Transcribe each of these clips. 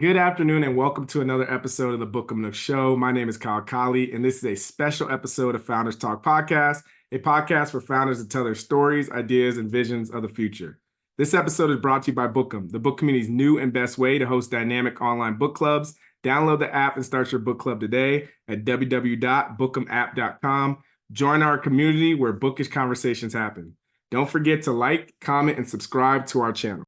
Good afternoon and welcome to another episode of the Book of Nook Show. My name is Kyle Colley, and this is a special episode of Founders Talk Podcast, a podcast for founders to tell their stories, ideas, and visions of the future. This episode is brought to you by Bookem, the book community's new and best way to host dynamic online book clubs. Download the app and start your book club today at www.bookemapp.com. Join our community where bookish conversations happen. Don't forget to like, comment, and subscribe to our channel.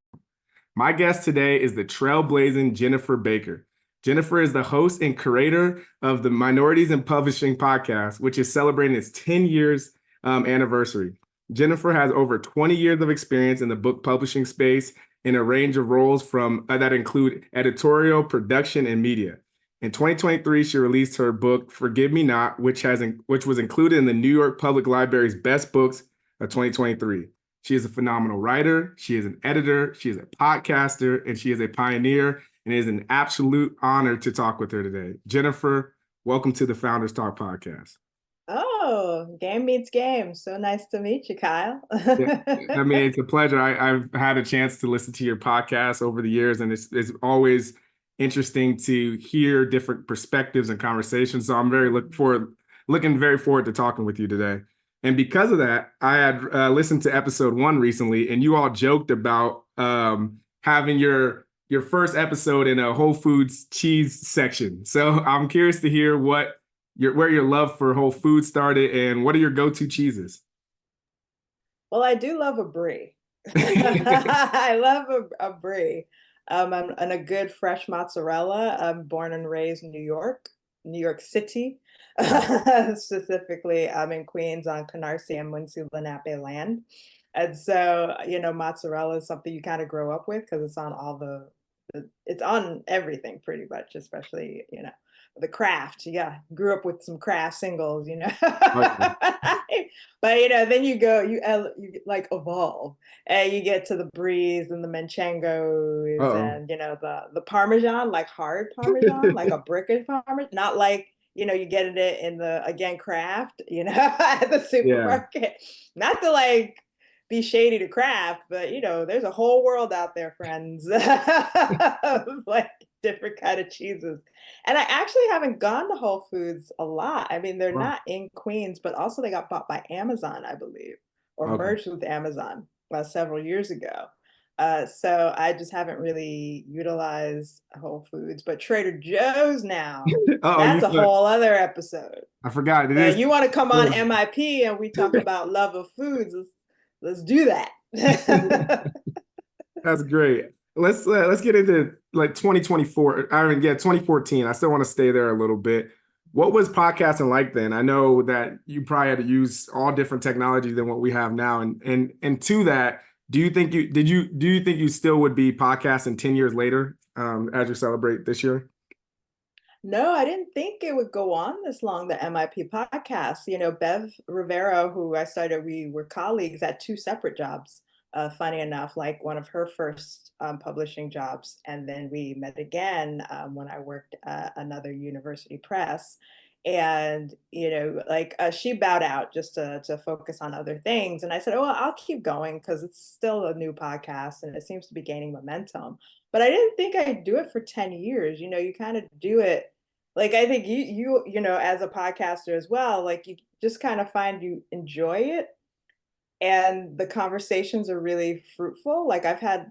My guest today is the trailblazing Jennifer Baker. Jennifer is the host and curator of the Minorities in Publishing podcast, which is celebrating its 10 years anniversary. Jennifer has over 20 years of experience in the book publishing space in a range of roles from that include editorial, production, and media. In 2023, she released her book, Forgive Me Not, which was included in the New York Public Library's Best Books of 2023. She is a phenomenal writer. She is an editor. She is a podcaster, and she is a pioneer. And it is an absolute honor to talk with her today. Jennifer, welcome to the Founders Talk Podcast. Oh, game meets game. So nice to meet you, Kyle. Yeah, I mean, it's a pleasure. I've had a chance to listen to your podcast over the years, and it's always interesting to hear different perspectives and conversations. So I'm looking very forward to talking with you today. And because of that, I had listened to episode 1 recently, and you all joked about having your first episode in a Whole Foods cheese section. So I'm curious to hear where your love for Whole Foods started, and what are your go-to cheeses? Well, I do love a brie. I love a brie. I'm a good fresh mozzarella. I'm born and raised in New York City. Specifically, I'm in Queens on Canarsie and Muncie Lenape land. And so, mozzarella is something you kind of grow up with because it's on it's on everything pretty much, especially, the craft. Yeah, grew up with some craft singles, Okay. But then you like evolve, and you get to the bries and the manchegos Uh-oh. and the parmesan, like hard parmesan, like a brick of parmesan, not like you get it in the again craft, at the Yeah. supermarket. Not to like be shady to craft, but there's a whole world out there, friends, of like different kind of cheeses. And I actually haven't gone to Whole Foods a lot. I mean, they're Wow. not in Queens, but also they got bought by Amazon, I believe, or Okay. merged with Amazon several years ago. So I just haven't really utilized Whole Foods, but Trader Joe's now, Oh, that's a whole other episode. I forgot. It Yeah, is. you want to come on MIP and we talk about love of foods? Let's do that. That's great. Let's get into like 2024. I mean, yeah, 2014. I still want to stay there a little bit. What was podcasting like then? I know that you probably had to use all different technology than what we have now. And to that, do you think you still would be podcasting 10 years later, as you celebrate this year? No, I didn't think it would go on this long, the MIP podcast. Bev Rivera, who I started, we were colleagues at 2 separate jobs. Funny enough, like one of her first publishing jobs. And then we met again when I worked at another university press. And, she bowed out just to focus on other things. And I said, oh, well, I'll keep going because it's still a new podcast and it seems to be gaining momentum. But I didn't think I'd do it for 10 years. You kind of do it. Like, I think as a podcaster as well, like you just kind of find you enjoy it and the conversations are really fruitful. Like I've had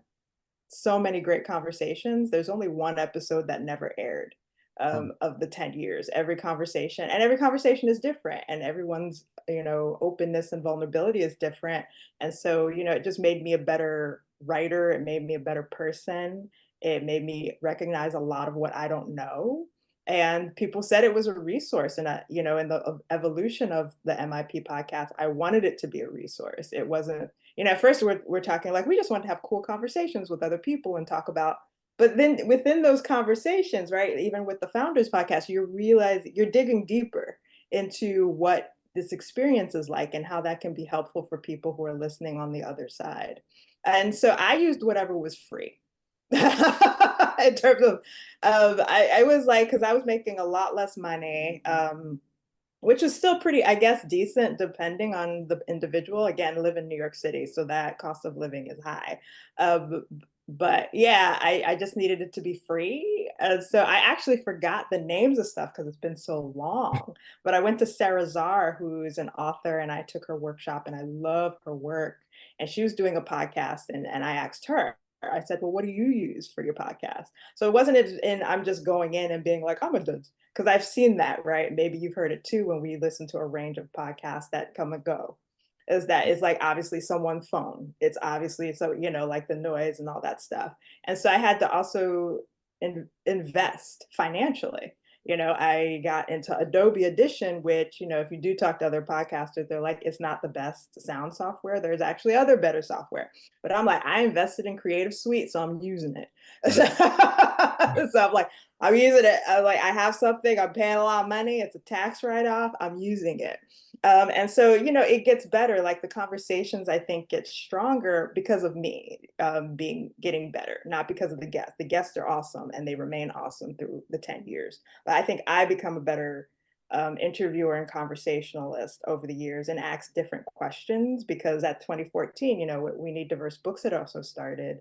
so many great conversations. There's only one episode that never aired of the 10 years. Every conversation is different, and everyone's openness and vulnerability is different. And so it just made me a better writer. It made me a better person. It made me recognize a lot of what I don't know. And people said it was a resource. And in the evolution of the MIP podcast, I wanted it to be a resource. It wasn't, at first we're talking like we just want to have cool conversations with other people and talk about, but then within those conversations, right, even with the Founders podcast, you realize you're digging deeper into what this experience is like and how that can be helpful for people who are listening on the other side. And so I used whatever was free. In terms of I was like, because I was making a lot less money, which is still pretty, I guess, decent depending on the individual. Again, live in New York City, so that cost of living is high. But yeah, I just needed it to be free. So I actually forgot the names of stuff because it's been so long. But I went to Sarah Czar, who's an author, and I took her workshop and I love her work. And she was doing a podcast, and I asked her, I said, well, what do you use for your podcast? So it wasn't, and I'm just going in and being like, I'm a dud. Because I've seen that, right? Maybe you've heard it too when we listen to a range of podcasts that come and go, is that it's like obviously someone's phone. It's obviously so, like the noise and all that stuff. And so I had to also invest financially. I got into Adobe Audition, which, if you do talk to other podcasters, they're like, it's not the best sound software. There's actually other better software. But I'm like, I invested in Creative Suite, so I'm using it. So I'm like, I'm using it. I'm like, I have something, I'm paying a lot of money. It's a tax write-off. I'm using it. And so, it gets better. Like the conversations, I think, get stronger because of me getting better, not because of the guests. The guests are awesome and they remain awesome through the 10 years. But I think I become a better interviewer and conversationalist over the years and ask different questions because at 2014, We Need Diverse Books had also started.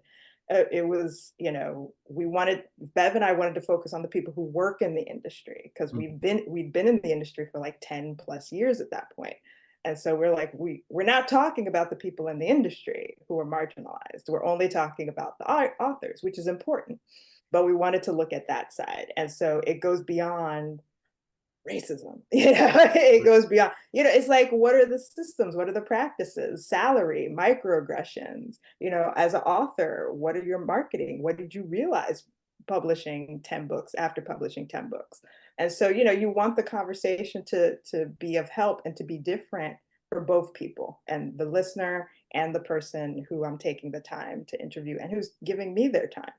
It was, Bev and I wanted to focus on the people who work in the industry because we'd been in the industry for like 10 plus years at that point. And so we're like, we're not talking about the people in the industry who are marginalized. We're only talking about the authors, which is important. But we wanted to look at that side. And so it goes beyond racism. It goes beyond, it's like, what are the systems, what are the practices, salary, microaggressions, as an author, what are your marketing, what did you realize publishing 10 books after publishing 10 books? And so, you want the conversation to be of help and to be different for both people, and the listener and the person who I'm taking the time to interview and who's giving me their time.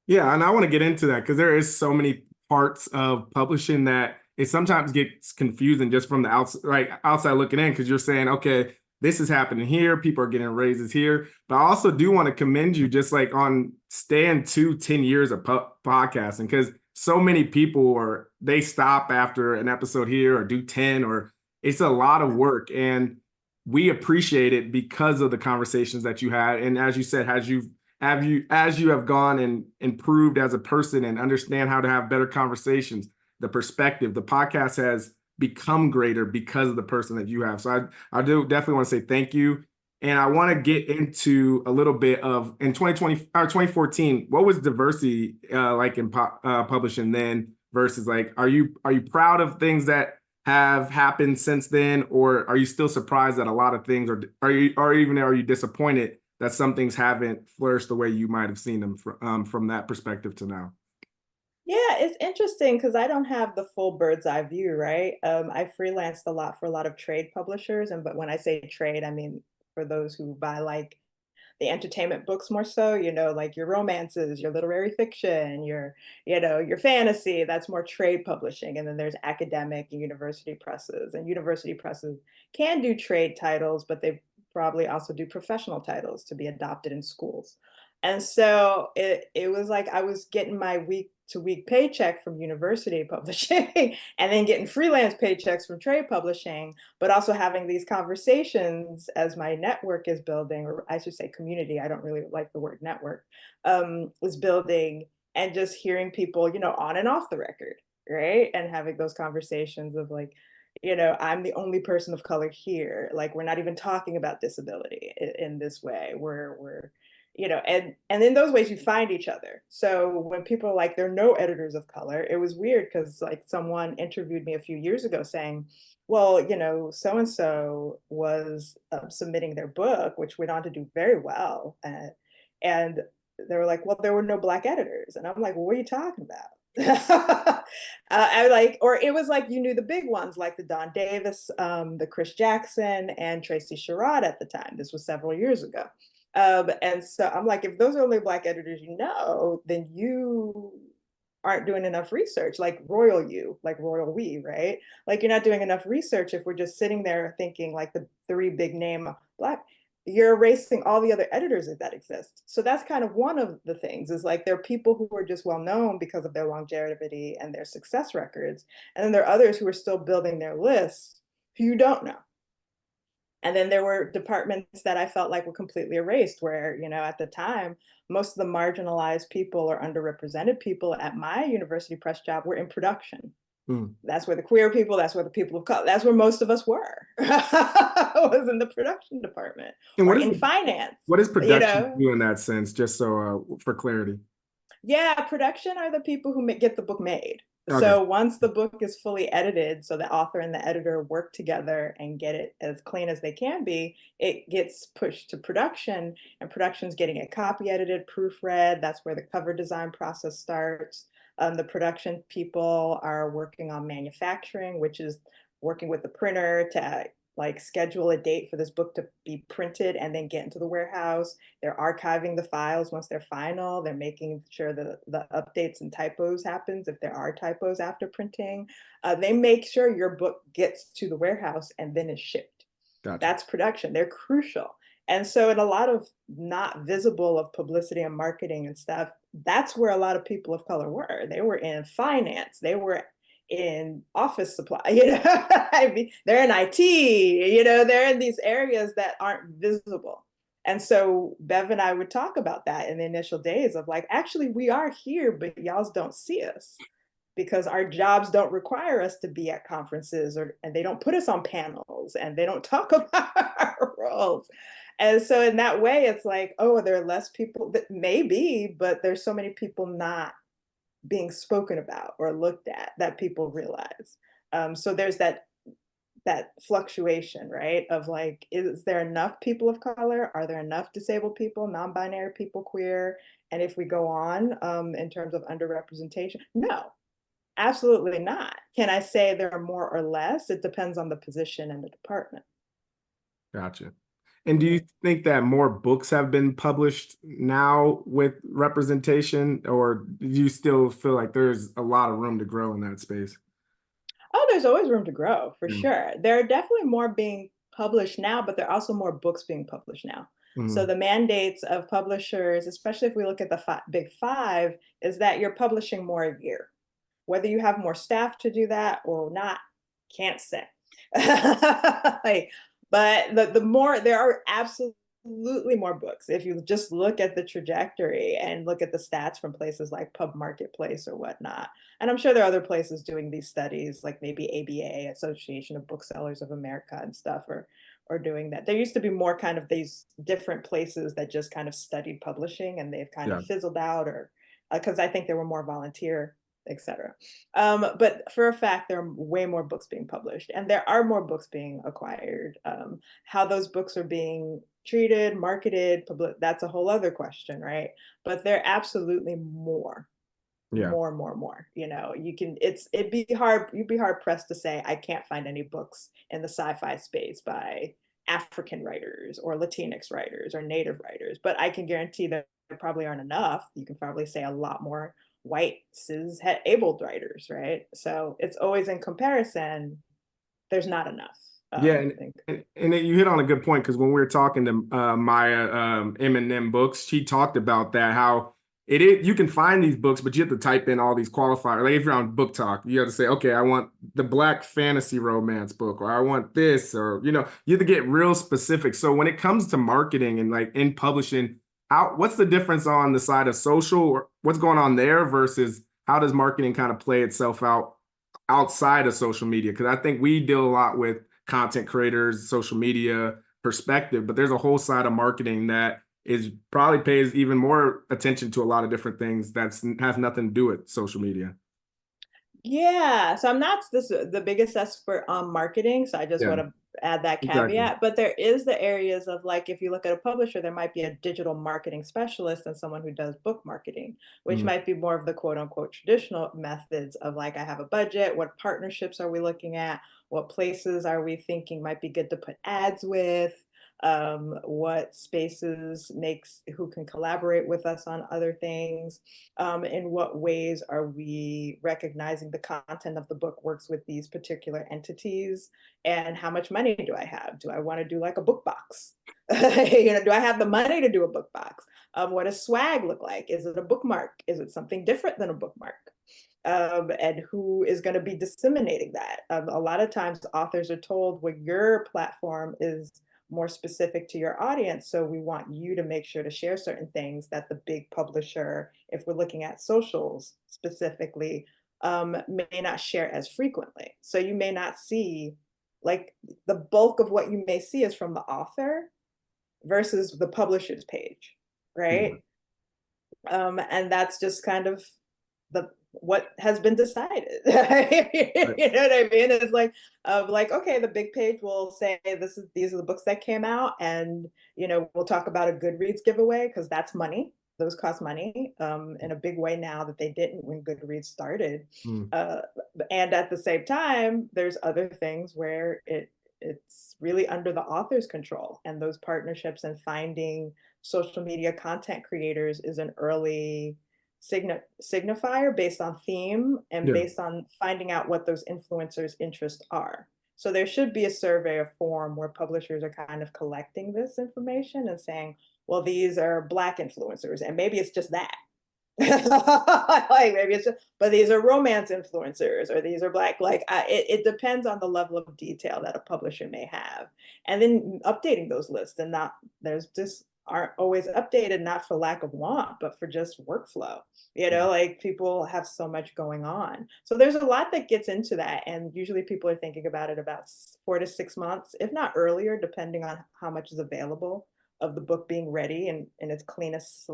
Yeah, and I want to get into that because there is so many parts of publishing that it sometimes gets confusing just from the outside looking in, because you're saying, okay, this is happening here, people are getting raises here. But I also do want to commend you just like on staying 10 years of podcasting, because so many people they stop after an episode here or do 10, or it's a lot of work. And we appreciate it because of the conversations that you had. And as you said, as you have gone and improved as a person and understand how to have better conversations, the perspective, the podcast has become greater because of the person that you have. So I do definitely want to say thank you. And I want to get into a little bit of in 2020 or 2014, what was diversity like in publishing then versus like, are you proud of things that have happened since then, or are you still surprised that a lot of things are you disappointed that some things haven't flourished the way you might have seen them from that perspective to now? Yeah, it's interesting because I don't have the full bird's eye view, right? I freelanced a lot for a lot of trade publishers, but when I say trade, I mean for those who buy like the entertainment books more so, like your romances, your literary fiction, your fantasy, that's more trade publishing. And then there's academic and university presses. And university presses can do trade titles, but they probably also do professional titles to be adopted in schools. And so it was like I was getting my week to week paycheck from university publishing and then getting freelance paychecks from trade publishing, but also having these conversations as my network is building, or I should say community. I don't really like the word network, is building, and just hearing people, on and off the record, right? And having those conversations of like, I'm the only person of color here. Like we're not even talking about disability in this way. We're and in those ways you find each other. So when people are like, there are no editors of color, it was weird because like someone interviewed me a few years ago saying, well, so and so was submitting their book, which went on to do very well, and they were like, well, there were no Black editors, and I'm like, well, what are you talking about? I like, or it was like you knew the big ones like the Don Davis, the Chris Jackson, and Tracy Sherrod at the time. This was several years ago. And so I'm like, if those are only Black editors, then you aren't doing enough research, like royal we, right? Like you're not doing enough research if we're just sitting there thinking like the three big name Black, you're erasing all the other editors that exist. So that's kind of one of the things is like there are people who are just well known because of their longevity and their success records. And then there are others who are still building their lists who you don't know. And then there were departments that I felt like were completely erased, where, at the time, most of the marginalized people or underrepresented people at my university press job were in production. Mm. That's where the queer people, that's where the people of color, that's where most of us were, was in the production department And or in finance, what does you production know? do in that sense? Just so for clarity. Yeah, production are the people who get the book made. Okay, So once the book is fully edited, so the author and the editor work together and get it as clean as they can be, it gets pushed to production, and production's getting it copy edited, proofread. That's where the cover design process starts. The production people are working on manufacturing, which is working with the printer to like schedule a date for this book to be printed and then get into the warehouse. They're archiving the files once they're final. They're making sure that the updates and typos happens if there are typos after printing. They make sure your book gets to the warehouse and then is shipped. gotcha. That's production. They're crucial. And so in a lot of not visible of publicity and marketing and stuff, that's where a lot of people of color were. They were in finance. They were in office supply, I mean, they're in IT, they're in these areas that aren't visible. And so Bev and I would talk about that in the initial days of like, actually, we are here, but y'all don't see us because our jobs don't require us to be at conferences, and they don't put us on panels, and they don't talk about our roles. And so in that way, it's like, oh, there are less people that maybe, but there's so many people not being spoken about or looked at that people realize. So there's that fluctuation, right? Of like, is there enough people of color? Are there enough disabled people, non-binary people, queer? And if we go on in terms of underrepresentation, no, absolutely not. Can I say there are more or less? It depends on the position and the department. Gotcha. And do you Mhm. think that more books have been published now with representation, or do you still feel like there's a lot of room to grow in that space? Oh, there's always room to grow for Mm. sure. There are definitely more being published now, but there are also more books being published now. So Mhm. the mandates of publishers, especially if we look at the big five, is that you're publishing more a year. Whether you have more staff to do that or not, can't say. Like, but the more there are absolutely more books. If you just look at the trajectory and look at the stats from places like Pub Marketplace or whatnot, and I'm sure there are other places doing these studies, like maybe ABA, Association of Booksellers of America, and stuff, or doing that. There used to be more kind of these different places that just kind of studied publishing, and they've kind of Yeah. fizzled out, or because I think there were more volunteer, etc. But for a fact, there are way more books being published, and there are more books being acquired. How those books are being treated, marketed, that's a whole other question, right? But they're absolutely more, Yeah. more, more, more. You can. You'd be hard pressed to say I can't find any books in the sci-fi space by African writers or Latinx writers or Native writers, but I can guarantee that there probably aren't enough. You can probably say a lot more white cis abled writers, right? So it's always in comparison. There's not enough. Yeah, I think. and you hit on a good point, because when we were talking to Maya M Books, she talked about that, how it is you can find these books, but you have to type in all these qualifiers. Like if you're on Book Talk, you have to say, okay, I want the Black fantasy romance book, or I want this, or you have to get real specific. So when it comes to marketing and like in publishing, what's the difference on the side of social, or what's going on there versus how does marketing kind of play itself out outside of social media? Because I think we deal a lot with content creators, social media perspective, but there's a whole side of marketing that is probably pays even more attention to a lot of different things that has nothing to do with social media. Yeah, so I'm not the biggest expert on marketing, so I just Yeah, want to add that exactly. caveat. But there is the areas of like if you look at a publisher, there might be a digital marketing specialist and someone who does book marketing, which Mm, might be more of the quote unquote traditional methods of like I have a budget, what partnerships are we looking at, what places are we thinking might be good to put ads with, what spaces makes who can collaborate with us on other things, in what ways are we recognizing the content of the book works with these particular entities, and how much money do I have? Do I want to do like a book box? Do I have the money to do a book box? What does swag look like? Is it a bookmark? Is it something different than a bookmark? And who is going to be disseminating that? A lot of times authors are told, well, your platform is more specific to your audience. So we want you to make sure to share certain things that the big publisher, if we're looking at socials specifically, may not share as frequently. So you may not see, like, the bulk of what you may see is from the author versus the publisher's page, Yeah. right? And that's just kind of the what has been decided. You Right. know what I mean? It's like, okay, the big page will say these are the books that came out, and we'll talk about a Goodreads giveaway because that's money. Those cost money in a big way now that they didn't when Goodreads started. Mm. Uh, and at the same time, there's other things where it's really under the author's control, and those partnerships and finding social media content creators is an early signifier based on theme and Yeah. based on finding out what those influencers' interests are. So there should be a survey or form where publishers are kind of collecting this information and saying, well, these are Black influencers, and maybe it's just that. Like maybe it's just, but these are romance influencers, or these are Black. It depends on the level of detail that a publisher may have, and then updating those lists. And not there's just aren't always updated, not for lack of want, but for just workflow. Like people have so much going on, so there's a lot that gets into that, and usually people are thinking about it about 4 to 6 months, if not earlier, depending on how much is available of the book being ready and in its cleanest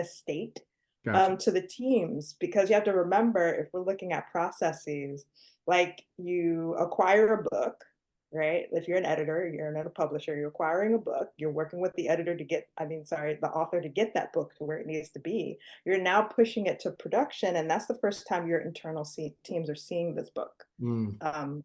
state Gotcha. to the teams. Because you have to remember, if we're looking at processes, like you acquire a book, right? If you're an editor, you're not a publisher, you're acquiring a book, you're working with the editor to get, the author to get that book to where it needs to be. You're now pushing it to production, and that's the first time your internal teams are seeing this book. Mm.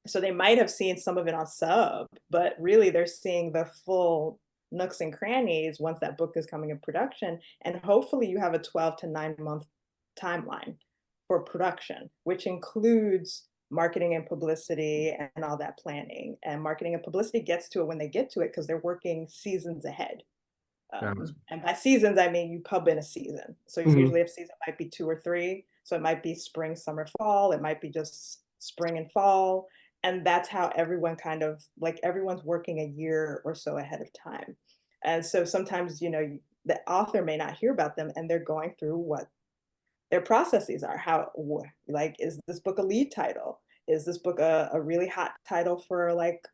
So they might have seen some of it on sub, but really they're seeing the full nooks and crannies once that book is coming in production. And hopefully you have a 12 to 9 month timeline for production, which includes marketing and publicity and all that planning. And marketing and publicity gets to it when they get to it because they're working seasons ahead. Gotcha. And by seasons, I mean you pub in a season. So Mhm. usually a season might be 2 or 3. So it might be spring, summer, fall. It might be just spring and fall. And that's how everyone kind of like everyone's working a year or so ahead of time. And so sometimes, the author may not hear about them, and they're going through what their processes are. Like, is this book a lead title? Is this book a really hot title for like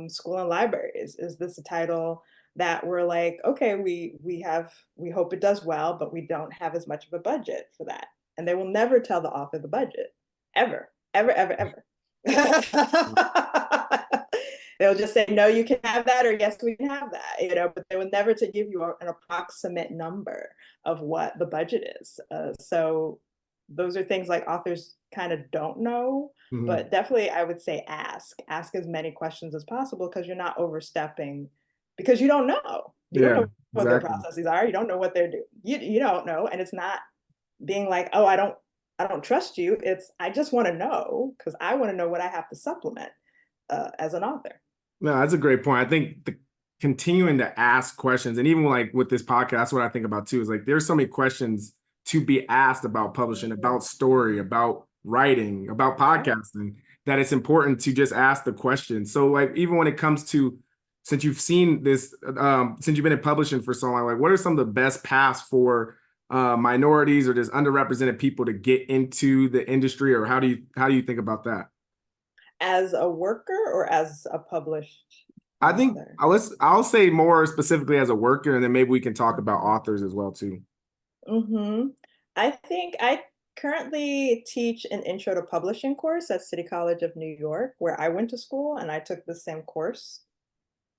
school and libraries? Is this a title that we're like, okay, we hope it does well, but we don't have as much of a budget for that? And they will never tell the author the budget, ever, ever, ever, ever. They'll just say, no, you can have that, or yes, we can have that, but they will never to give you an approximate number of what the budget is. So those are things like authors kind of don't know, Mhm. but definitely I would say ask as many questions as possible, because you're not overstepping, because you don't know. You don't Yeah, know what their exactly. processes are. You don't know what they're doing. You don't know. And it's not being like, oh, I don't trust you. It's I just want to know because I want to know what I have to supplement as an author. No, that's a great point. I think the continuing to ask questions, and even like with this podcast, that's what I think about too, is like there's so many questions to be asked about publishing, Mhm. about story, about writing, about Right. podcasting, that it's important to just ask the question. So like even when it comes to, since you've seen this, since you've been in publishing for so long, like what are some of the best paths for minorities or just underrepresented people to get into the industry, or how do you think about that? As a worker or as a published I think author? I'll say more specifically as a worker, and then maybe we can talk about authors as well too. Mm-hmm. I think I currently teach an intro to publishing course at City College of New York, where I went to school, and I took the same course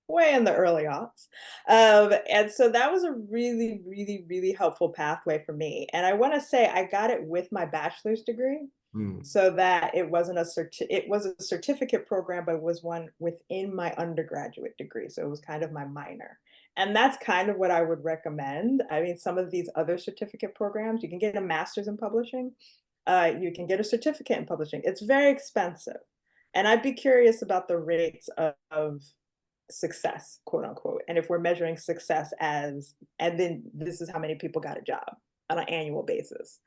way in the early aughts. And so that was a really, really, really helpful pathway for me. And I want to say I got it with my bachelor's degree, Mm. so that it wasn't it was a certificate program, but it was one within my undergraduate degree. So it was kind of my minor. And that's kind of what I would recommend. I mean, some of these other certificate programs, you can get a master's in publishing, you can get a certificate in publishing. It's very expensive. And I'd be curious about the rates of success, quote unquote. And if we're measuring success as, and then this is how many people got a job on an annual basis.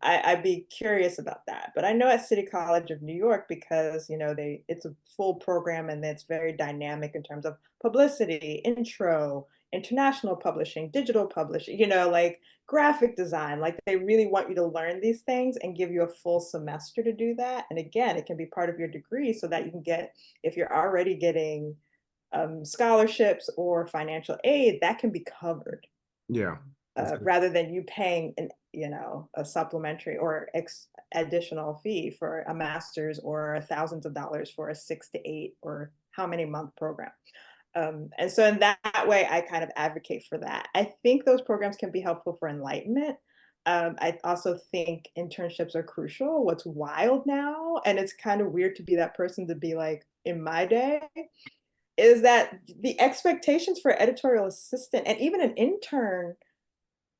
I'd be curious about that. But I know at City College of New York, because it's a full program and it's very dynamic in terms of publicity, intro, international publishing, digital publishing, like graphic design. Like they really want you to learn these things and give you a full semester to do that. And again, it can be part of your degree so that you can get, if you're already getting scholarships or financial aid, that can be covered Yeah. That's good. rather than you paying a supplementary or additional fee for a master's or thousands of dollars for a 6 to 8 or how many month program. And so in that way, I kind of advocate for that. I think those programs can be helpful for enlightenment. I also think internships are crucial. What's wild now, and it's kind of weird to be that person to be like, in my day, is that the expectations for editorial assistant and even an intern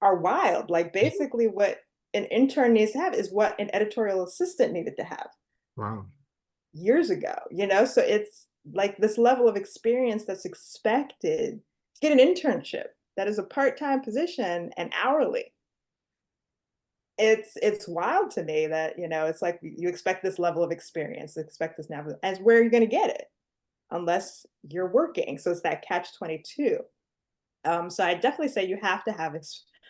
are wild. Like basically what an intern needs to have is what an editorial assistant needed to have Wow. years ago, So it's like this level of experience that's expected to get an internship that is a part-time position and hourly. It's wild to me that, it's like you expect this level of experience, expect this now, as where you're going to get it unless you're working. So it's that catch 22. So I definitely say you have to have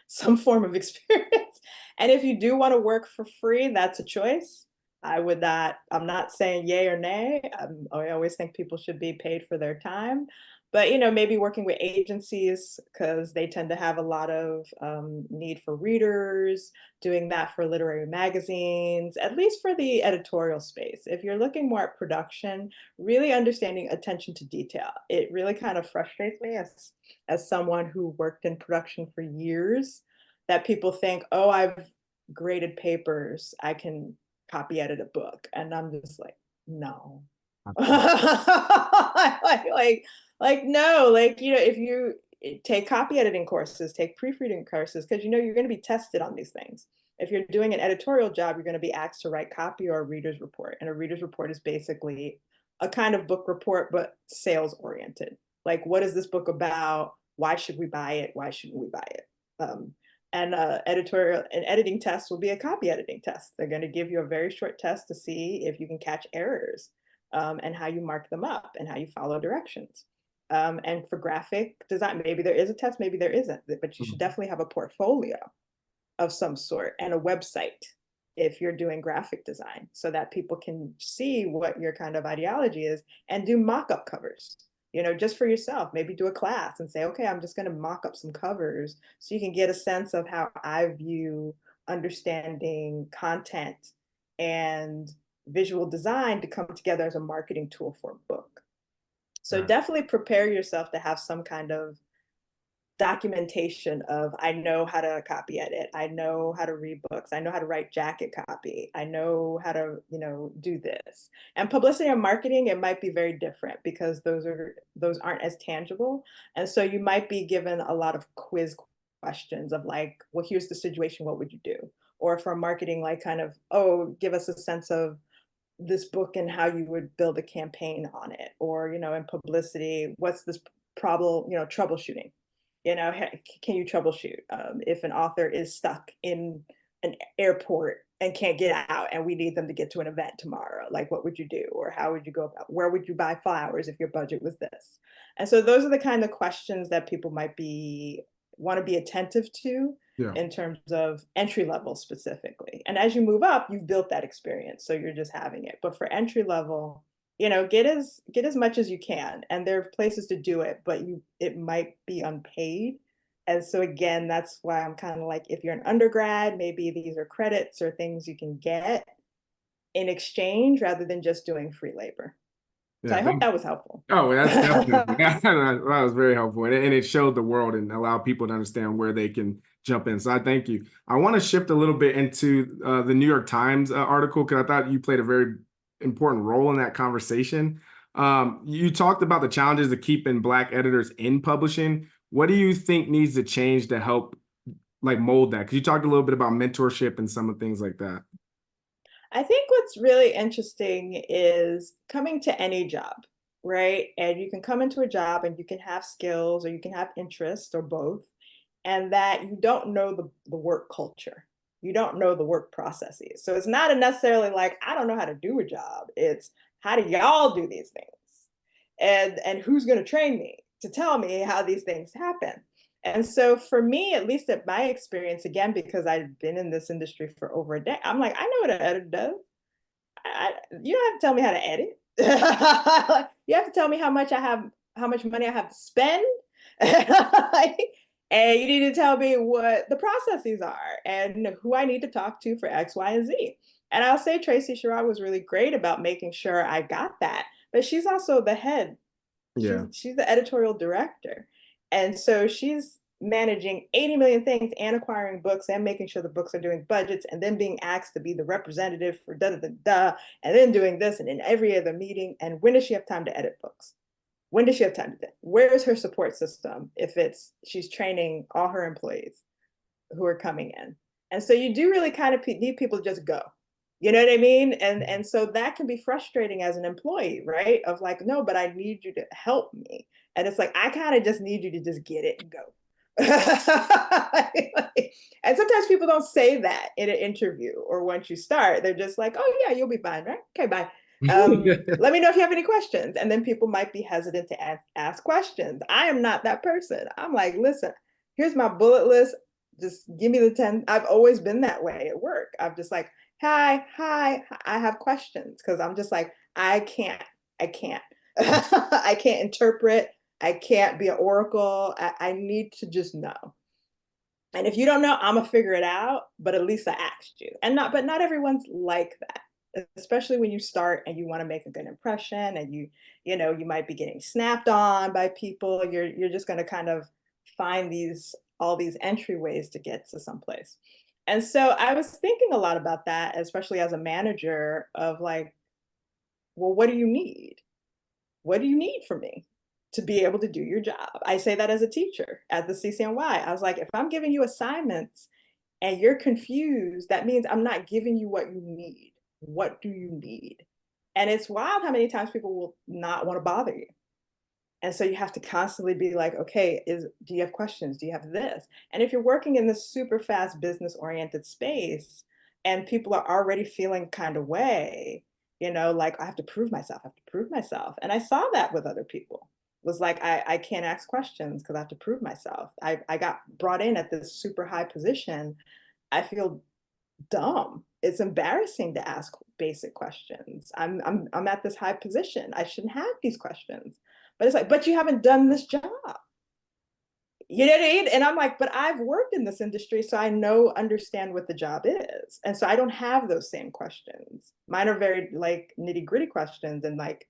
some form of experience. And if you do want to work for free, that's a choice. I'm not saying yay or nay. I always think people should be paid for their time. But, maybe working with agencies because they tend to have a lot of need for readers, doing that for literary magazines, at least for the editorial space. If you're looking more at production, really understanding attention to detail. It really kind of frustrates me as someone who worked in production for years, that people think, oh, I've graded papers, I can copy edit a book. And I'm just like, no. like no, like, if you take copy editing courses, take proofreading courses, because you're going to be tested on these things. If you're doing an editorial job, you're going to be asked to write copy or a reader's report. And a reader's report is basically a kind of book report, but sales oriented. Like, what is this book about? Why should we buy it? Why shouldn't we buy it? And editorial and editing test will be a copy editing test. They're going to give you a very short test to see if you can catch errors, and how you mark them up and how you follow directions. And for graphic design, maybe there is a test, maybe there isn't, but you should definitely have a portfolio of some sort and a website if you're doing graphic design, so that people can see what your kind of ideology is and do mock-up covers, just for yourself. Maybe do a class and say, okay, I'm just going to mock up some covers so you can get a sense of how I view understanding content and visual design to come together as a marketing tool for a book. So definitely prepare yourself to have some kind of documentation of, I know how to copy edit, I know how to read books, I know how to write jacket copy, I know how to, do this. And publicity and marketing, it might be very different because those aren't as tangible. And so you might be given a lot of quiz questions of like, well, here's the situation, what would you do? Or for marketing, like kind of, oh, give us a sense of this book and how you would build a campaign on it. Or, in publicity, what's this problem, troubleshooting. Can you troubleshoot if an author is stuck in an airport and can't get out and we need them to get to an event tomorrow? Like, what would you do? Or how would you go about, where would you buy flowers if your budget was this? And so those are the kind of questions that people might want to be attentive to Yeah. in terms of entry level specifically. And as you move up, you've built that experience, so you're just having it. But for entry level, get as much as you can, and there are places to do it, but it might be unpaid. And so again, that's why I'm kind of like, if you're an undergrad, maybe these are credits or things you can get in exchange rather than just doing free labor. So Yeah. I hope that was helpful. Oh, that's definitely that was very helpful, and it showed the world and allowed people to understand where they can jump in. So I thank you. I want to shift a little bit into the New York Times article, because I thought you played a very important role in that conversation. You talked about the challenges of keeping Black editors in publishing. What do you think needs to change to help like mold that? Because you talked a little bit about mentorship and some of things like that. I think what's really interesting is coming to any job, right? And you can come into a job and you can have skills or you can have interest or both, and that you don't know the work culture. you don't know the work processes. So it's not necessarily like, I don't know how to do a job. It's how do y'all do these things? And who's going to train me to tell me how these things happen? And so for me, at least at my experience, again, because I've been in this industry for over a day, I'm like, I know what an editor does. You don't have to tell me how to edit. You have to tell me how much money I have to spend. And you need to tell me what the processes are and who I need to talk to for X, Y, and Z. And I'll say Tracy Sherrod was really great about making sure I got that. But she's also the head. Yeah. She's the editorial director. And so she's managing 80 million things and acquiring books and making sure the books are doing budgets and then being asked to be the representative for da da da da and then doing this and in every other meeting. And when does she have time to edit books? When does she have time to do? Where is her support system if it's she's training all her employees who are coming in? And so you do really kind of need people to just go. You know what I mean? And so that can be frustrating as an employee, right? Of like, no, but I need you to help me. And it's like, I kind of just need you to just get it and go. And sometimes people don't say that in an interview or once you start, they're just like, oh yeah, you'll be fine, right? Okay, bye. Let me know if you have any questions. And then people might be hesitant to ask questions. I am not that person. I'm like, listen, here's my bullet list. Just give me the 10. I've always been that way at work. I'm just like, hi, I have questions. Cause I'm just like, I can't, I can't interpret. I can't be an oracle. I need to just know. And if you don't know, I'm gonna figure it out, but at least I asked you. But not everyone's like that, especially when you start and you want to make a good impression and you might be getting snapped on by people. You're just gonna kind of find all these entryways to get to someplace. And so I was thinking a lot about that, especially as a manager, of like, well, what do you need? What do you need from me to be able to do your job? I say that as a teacher at the CCNY. I was like, if I'm giving you assignments and you're confused, that means I'm not giving you what you need. What do you need? And it's wild how many times people will not want to bother you. And so you have to constantly be like, okay, do you have questions? Do you have this? And if you're working in this super fast business oriented space and people are already feeling kind of way, like I have to prove myself, I have to prove myself. And I saw that with other people. It was like, I can't ask questions because I have to prove myself. I got brought in at this super high position. I feel dumb. It's embarrassing to ask basic questions. I'm at this high position. I shouldn't have these questions. But it's like, but you haven't done this job. You know what I mean? And I'm like, but I've worked in this industry, so I understand what the job is. And so I don't have those same questions. Mine are very like nitty-gritty questions and like,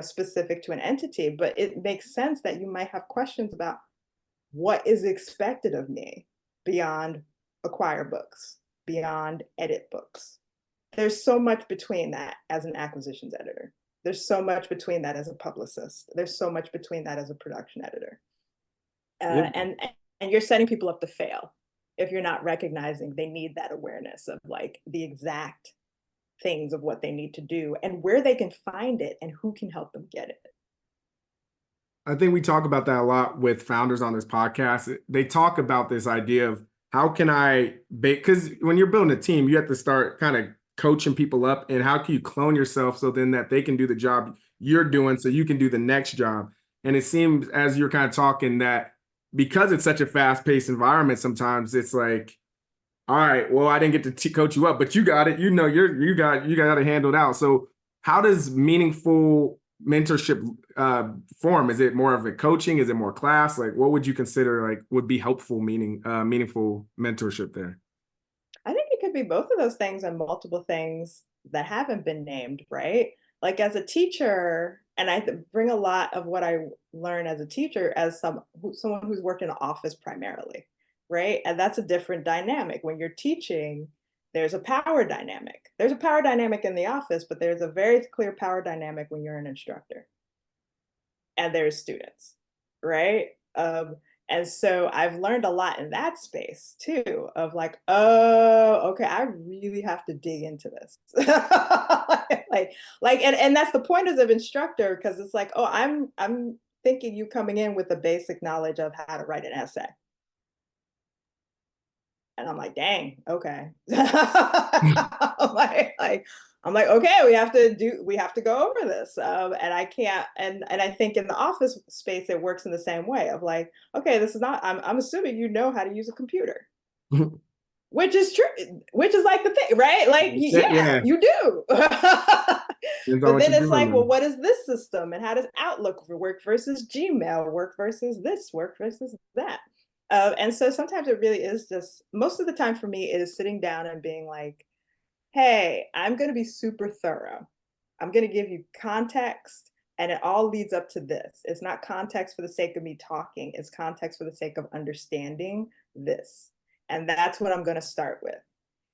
specific to an entity, but it makes sense that you might have questions about what is expected of me beyond acquire books, beyond edit books. There's so much between that as an acquisitions editor. There's so much between that as a publicist. There's so much between that as a production editor. Yep. And you're setting people up to fail if you're not recognizing they need that awareness of like the exact things of what they need to do and where they can find it and who can help them get it. I think we talk about that a lot with founders on this podcast. They talk about this idea of how can I because when you're building a team, you have to start kind of coaching people up and how can you clone yourself so then that they can do the job you're doing so you can do the next job. And it seems as you're kind of talking that because it's such a fast-paced environment, sometimes it's like, all right, well, I didn't get to coach you up, but you got it. You got it handled out. So how does meaningful mentorship form? Is it more of a coaching? Is it more class? Like what would you consider like would be helpful meaningful mentorship there? I think it could be both of those things and multiple things that haven't been named, right? Like as a teacher, and I bring a lot of what I learn as a teacher as someone who's worked in an office primarily, right? And that's a different dynamic. When you're teaching, there's a power dynamic. There's a power dynamic in the office, but there's a very clear power dynamic when you're an instructor and there's students, right? And so I've learned a lot in that space too, of like, oh, okay, I really have to dig into this. And that's the point as an instructor, because it's like, oh, I'm thinking you coming in with the basic knowledge of how to write an essay. And I'm like, dang, okay. I'm like, okay, we have to go over this. And I can't, and I think in the office space, it works in the same way of like, okay, this is not, I'm assuming you know how to use a computer, which is true, which is like the thing, right? Like, yeah, Yeah, you do. depends on But what then you're it's doing, like, well, man. what is this system? And how does Outlook work versus Gmail work versus this work versus that? And so sometimes it really is just, most of the time for me, it is sitting down and being like, hey, I'm going to be super thorough. I'm going to give you context, and it all leads up to this. It's not context for the sake of me talking, it's context for the sake of understanding this. And that's what I'm going to start with.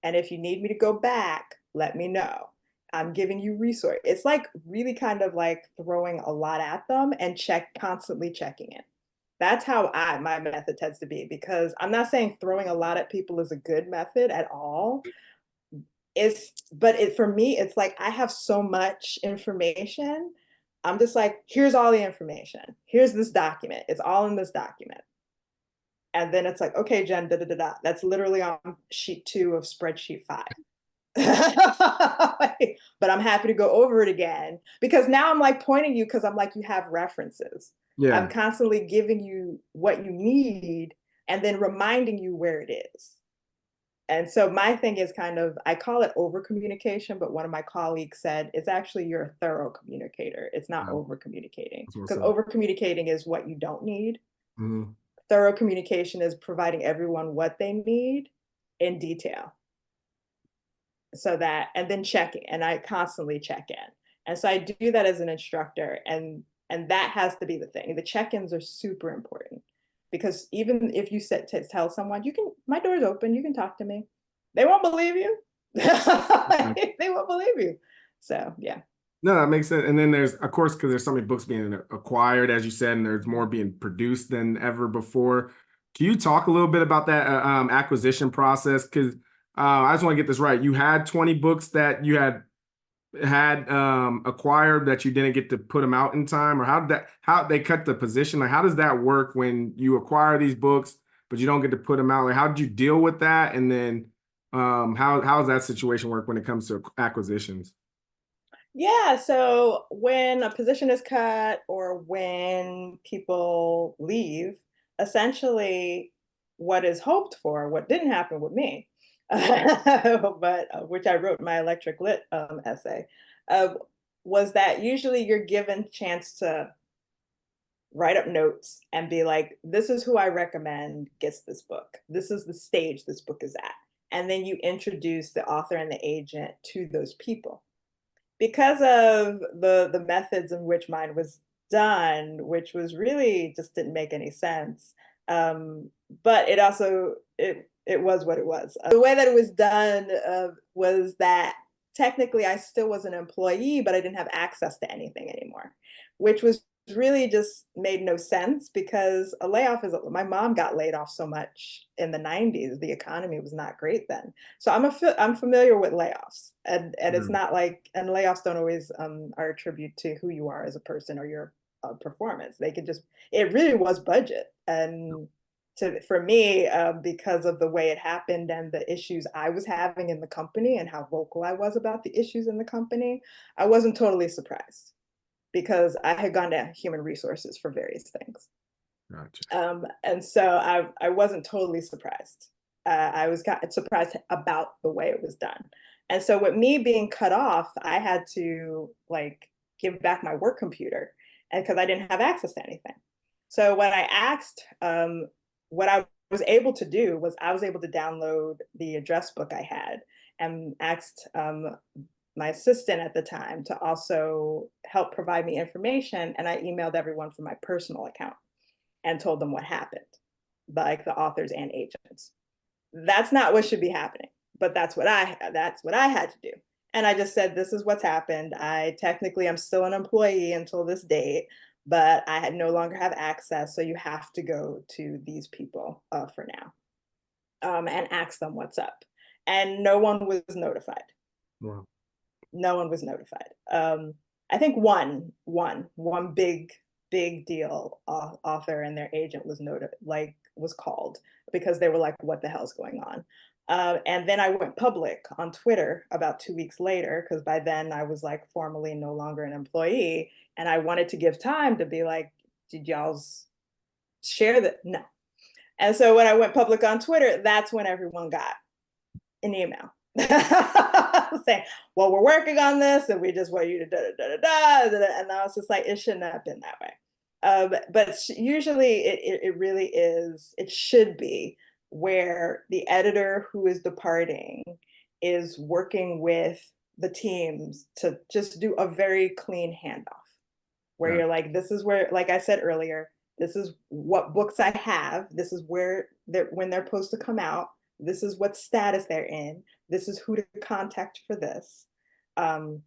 And if you need me to go back, let me know. I'm giving you resource. It's like really kind of like throwing a lot at them and constantly checking it. That's how my method tends to be, because I'm not saying throwing a lot at people is a good method at all. But for me, it's like I have so much information. I'm just like, here's all the information. Here's this document. It's all in this document. And then it's like, okay, Jen, da da da da. That's literally on sheet 2 of spreadsheet 5. But I'm happy to go over it again, because now I'm like pointing you, because I'm like, you have references. I'm Yeah. constantly giving you what you need and then reminding you where it is. And so my thing is kind of, I call it over communication, but one of my colleagues said it's actually you're a thorough communicator. It's not Wow. over communicating, That's what's because up. over communicating is what you don't need. Mhm. Thorough communication is providing everyone what they need in detail. So that, and then checking, and I constantly check in. And so I do that as an instructor, and that has to be the thing. The check-ins are super important, because even if you tell someone, you can, my door's open, you can talk to me, they won't believe you. Yeah. They won't believe you. So yeah. No, that makes sense. And then there's, of course, because there's so many books being acquired, as you said, and there's more being produced than ever before. Can you talk a little bit about that acquisition process? Because I just want to get this right. You had 20 books that you had acquired that you didn't get to put them out in time, or how they cut the position? Like, how does that work when you acquire these books, but you don't get to put them out? Like, how did you deal with that? And then how does that situation work when it comes to acquisitions? Yeah, so when a position is cut or when people leave, essentially what is hoped for, what didn't happen with me, but which I wrote in my electric lit essay, uh, was that usually you're given chance to write up notes and be like, this is who I recommend gets this book. This is the stage this book is at. And then you introduce the author and the agent to those people, because of the methods in which mine was done, which was really just didn't make any sense. But it also it was what it was. The way that it was done was that technically I still was an employee, but I didn't have access to anything anymore, which was really just made no sense, because a layoff is, my mom got laid off so much in the 90s. The economy was not great then. So I'm familiar with layoffs, and it's Mhm. not like, and layoffs don't always are a tribute to who you are as a person or your performance. They could just, it really was budget. And for me, because of the way it happened and the issues I was having in the company and how vocal I was about the issues in the company, I wasn't totally surprised, because I had gone to human resources for various things. Gotcha. And so I wasn't totally surprised. I was surprised about the way it was done. And so with me being cut off, I had to like give back my work computer, and because I didn't have access to anything. So when I asked, what I was able to do was I was able to download the address book I had, and asked my assistant at the time to also help provide me information. And I emailed everyone from my personal account and told them what happened, like the authors and agents. That's not what should be happening, but that's what I had to do. And I just said, this is what's happened. I technically am still an employee until this date, but I had no longer have access. So you have to go to these people for now, and ask them what's up. And no one was notified. Wow. No one was notified. I think one big deal author and their agent was was called, because they were like, what the hell's going on? And then I went public on Twitter about 2 weeks later, because by then I was like formally no longer an employee. And I wanted to give time to be like, did y'all's share that? No. And so when I went public on Twitter, that's when everyone got an email saying, well, we're working on this and we just want you to and I was just like, it shouldn't have been that way. But usually it really is, it should be where the editor who is departing is working with the teams to just do a very clean handoff, where Yeah. you're like, this is where, like I said earlier, this is what books I have, this is where they're, when they're supposed to come out, this is what status they're in, this is who to contact for this. And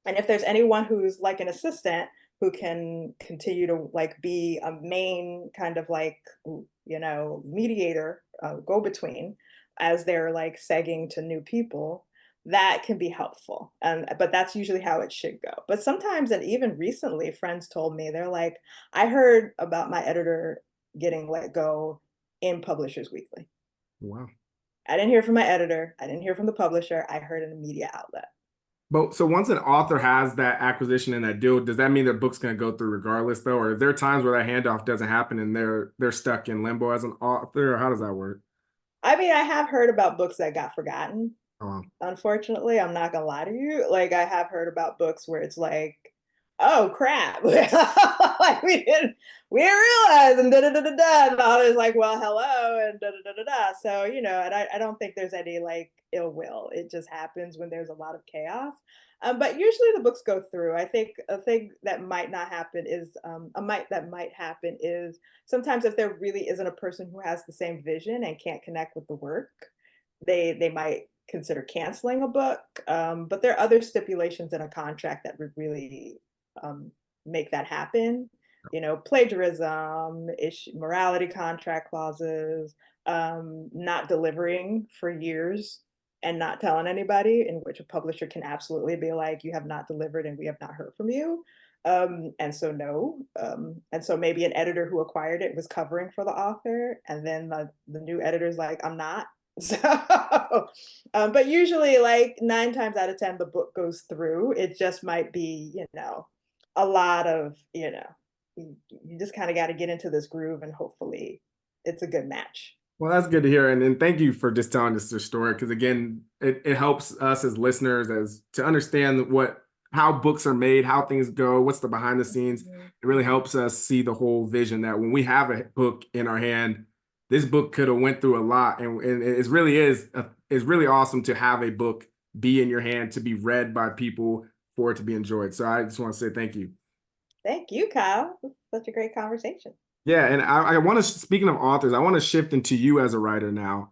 if there's anyone who's like an assistant who can continue to like be a main kind of like, mediator, go between, as they're like segging to new people, that can be helpful. But that's usually how it should go. But sometimes, and even recently, friends told me, they're like, I heard about my editor getting let go in Publishers Weekly. Wow. I didn't hear from my editor. I didn't hear from the publisher. I heard in a media outlet. But so once an author has that acquisition and that deal, does that mean their book's going to go through regardless, though? Or are there times where that handoff doesn't happen and they're stuck in limbo as an author? Or how does that work? I mean, I have heard about books that got forgotten. Oh, Unfortunately, I'm not gonna lie to you. Like, I have heard about books where it's like, oh crap, like we didn't realize, and da da da da da. And the author's like, well, hello, and da da da da da. So and I don't think there's any like ill will. It just happens when there's a lot of chaos. But usually the books go through. I think a thing that might not happen is that might happen is sometimes if there really isn't a person who has the same vision and can't connect with the work, they might consider canceling a book. But there are other stipulations in a contract that would really make that happen. Plagiarism, morality contract clauses, not delivering for years and not telling anybody, in which a publisher can absolutely be like, you have not delivered and we have not heard from you. And so no. And so maybe an editor who acquired it was covering for the author, and then the new editor's like, I'm not. So, but usually, like 9 times out of 10, the book goes through. It just might be, a lot of, you just kind of got to get into this groove, and hopefully it's a good match. well, that's good to hear. And thank you for just telling us your story. Because again, it helps us as listeners as to understand how books are made, how things go, what's the behind the scenes. Mhm. It really helps us see the whole vision that when we have a book in our hand, this book could have went through a lot. And it's really awesome to have a book be in your hand, to be read by people, for it to be enjoyed. So I just want to say thank you. Thank you, Kyle. Such a great conversation. Yeah, and I want to, speaking of authors, I want to shift into you as a writer now.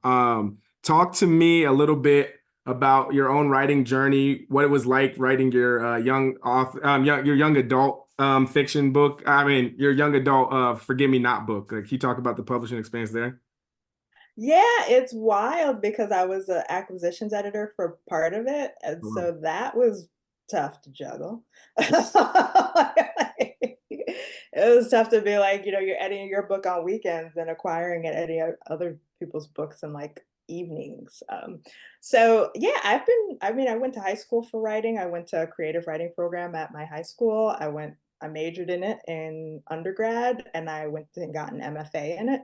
Talk to me a little bit about your own writing journey, what it was like writing your young author, your young adult fiction book. I mean, your young adult Forgive Me Not book. Like, can you talk about the publishing experience there? Yeah, it's wild because I was an acquisitions editor for part of it, and Oh, wow. so that was tough to juggle. It was tough to be like, you're editing your book on weekends and acquiring and editing other people's books in like evenings. So yeah, I mean, I went to high school for writing. I went to a creative writing program at my high school. I majored in it in undergrad, and I went and got an MFA in it.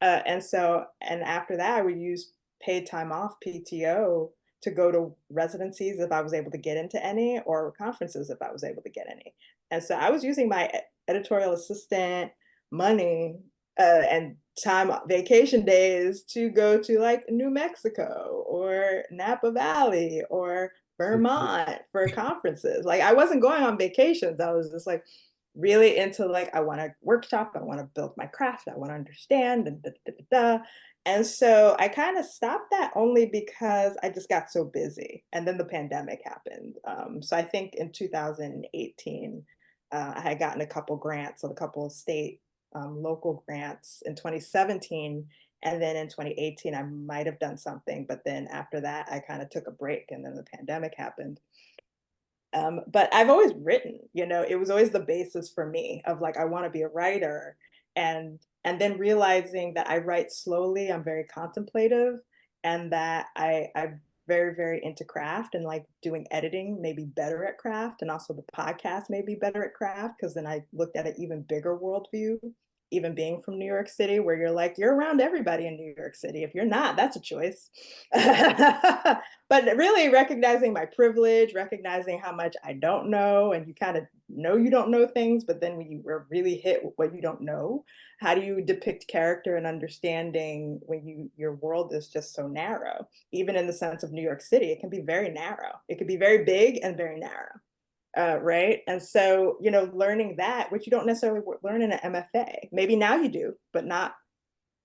And after that, I would use paid time off, PTO, to go to residencies if I was able to get into any, or conferences if I was able to get any. And so I was using my editorial assistant money and time vacation days to go to like New Mexico or Napa Valley or Vermont for conferences. Like, I wasn't going on vacations. I was just like really into like, I want to workshop, I want to build my craft, I want to understand, and da, da, da, da. And so I kind of stopped that only because I just got so busy. And then the pandemic happened. So I think in 2018, I had gotten a couple grants, so a couple of state local grants in 2017. And then in 2018, I might have done something. But then after that, I kind of took a break, and then the pandemic happened. But I've always written, it was always the basis for me of like, I want to be a writer. And And then realizing that I write slowly, I'm very contemplative, and that I'm very, very into craft and like doing editing, maybe better at craft, and also the podcast may be better at craft because then I looked at an even bigger worldview, even being from New York City, where you're like, you're around everybody in New York City. If you're not, that's a choice. But really recognizing my privilege, recognizing how much I don't know, and you kind of know you don't know things, but then when you are really hit with what you don't know, how do you depict character and understanding when your world is just so narrow? Even in the sense of New York City, it can be very narrow. It could be very big and very narrow. Right. And so, learning that, which you don't necessarily learn in an MFA, maybe now you do, but not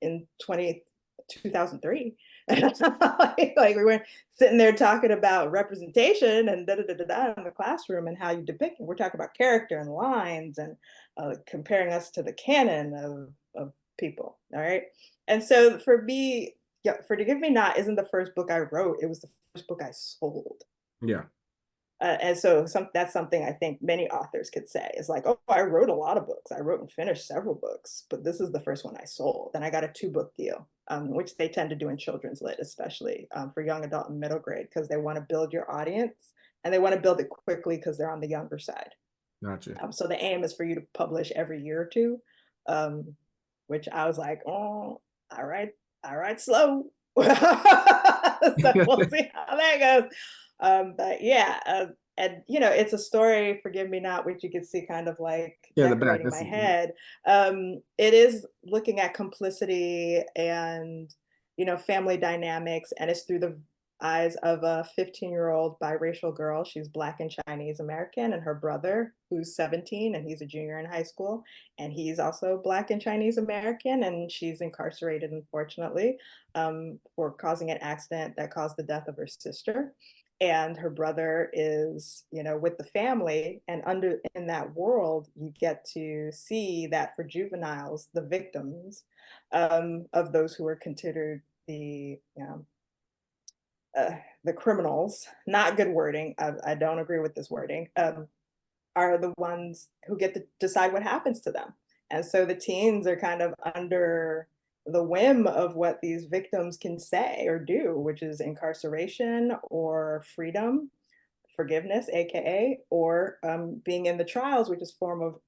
in 2003. Like we weren't sitting there talking about representation and da da da da da in the classroom and how you depict it. We're talking about character and lines and comparing us to the canon of people. All right. And so for me, yeah, Forgive Me Not isn't the first book I wrote. It was the first book I sold. Yeah. And so that's something I think many authors could say is like, oh, I wrote a lot of books. I wrote and finished several books, but this is the first one I sold. And I got a 2-book deal, which they tend to do in children's lit, especially for young adult and middle grade, because they want to build your audience and they want to build it quickly because they're on the younger side. Gotcha. So the aim is for you to publish every year or two, which I was like, oh, all right, slow. So we'll see how that goes. But yeah, and it's a story, Forgive Me Not, which you can see kind of like Yeah, the back. decorating my head. It is looking at complicity and family dynamics, and it's through the eyes of a 15-year-old biracial girl. She's Black and Chinese American, and her brother, who's 17, and he's a junior in high school, and he's also Black and Chinese American, and she's incarcerated, unfortunately, for causing an accident that caused the death of her sister. And her brother is, with the family, and in that world, you get to see that for juveniles, the victims of those who are considered the criminals, not good wording, I don't agree with this wording, are the ones who get to decide what happens to them. And so the teens are kind of under the whim of what these victims can say or do, which is incarceration or freedom, forgiveness, AKA, or being in the trials, which is form of,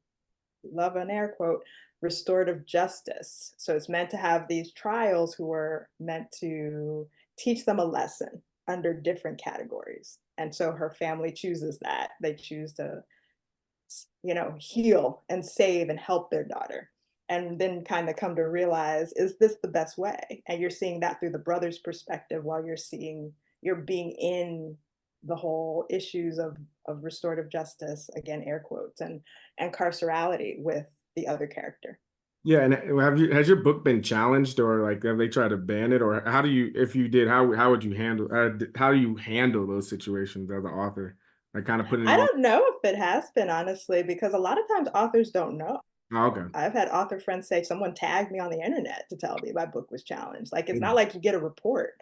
love an air quote, restorative justice. So it's meant to have these trials who are meant to teach them a lesson under different categories. And so her family chooses that. They choose to, heal and save and help their daughter. And then kind of come to realize, is this the best way? And you're seeing that through the brother's perspective while you're being in the whole issues of restorative justice, again, air quotes, and carcerality with the other character. Yeah, and has your book been challenged, or like have they tried to ban it, or how do you, if you did, how would you handle how do you handle those situations as an author? Like kind of putting it I on. don't know if it has been, honestly, because a lot of times authors don't know. Oh, okay. I've had author friends say someone tagged me on the internet to tell me my book was challenged. Like it's not Mm. like you get a report.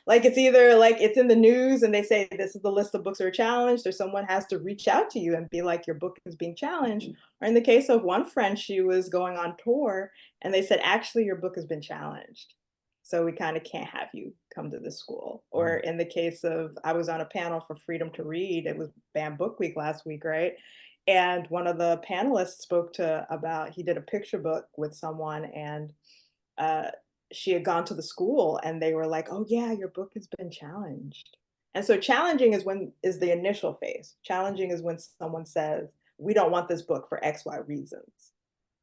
Like it's either like it's in the news and they say this is the list of books that are challenged, or someone has to reach out to you and be like your book is being challenged. Or in the case of one friend, she was going on tour and they said actually your book has been challenged. So we kind of can't have you come to this school. Or in the case of, I was on a panel for Freedom to Read. It was BAM Book Week last week, right? And one of the panelists spoke to about, he did a picture book with someone, and uh, she had gone to the school and they were like, oh yeah, your book has been challenged. And so challenging is the initial phase. Challenging is when someone says, we don't want this book for XY reasons.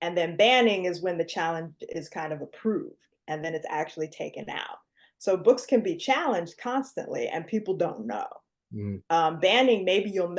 And then banning is when the challenge is kind of approved and then it's actually taken out. So books can be challenged constantly and people don't know. Mm. Banning, maybe you'll